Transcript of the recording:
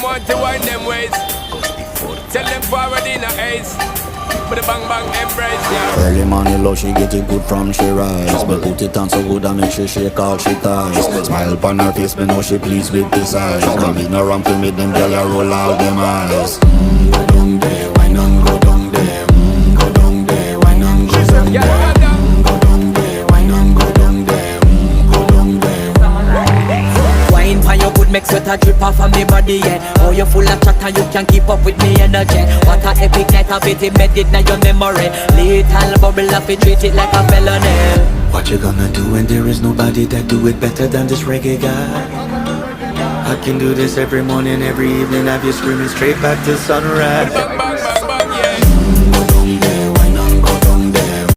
want to wind them ways. Tell them forward in a ace. But the bang bang embrace, yeah. Early morning love, she get it good from she rise. But put it on so good I make she shake all she ties. Smile upon her face, me know she pleased with this eyes. Come in around to me, them girl a roll out them eyes. Go down there, why not go down there? Go down there, why not go down there? Go down there, why not go down there? Go down there. Wine for your good make sweat a drip off of me body, yeah. Oh, you full of chatter, you can keep up with me energy. What a epic night of it, embedded in your memory. Little bubble up, it treat it like a felony. What you gonna do when there is nobody that do it better than this reggae guy? I can do this every morning, every evening, have you screaming straight back to sunrise.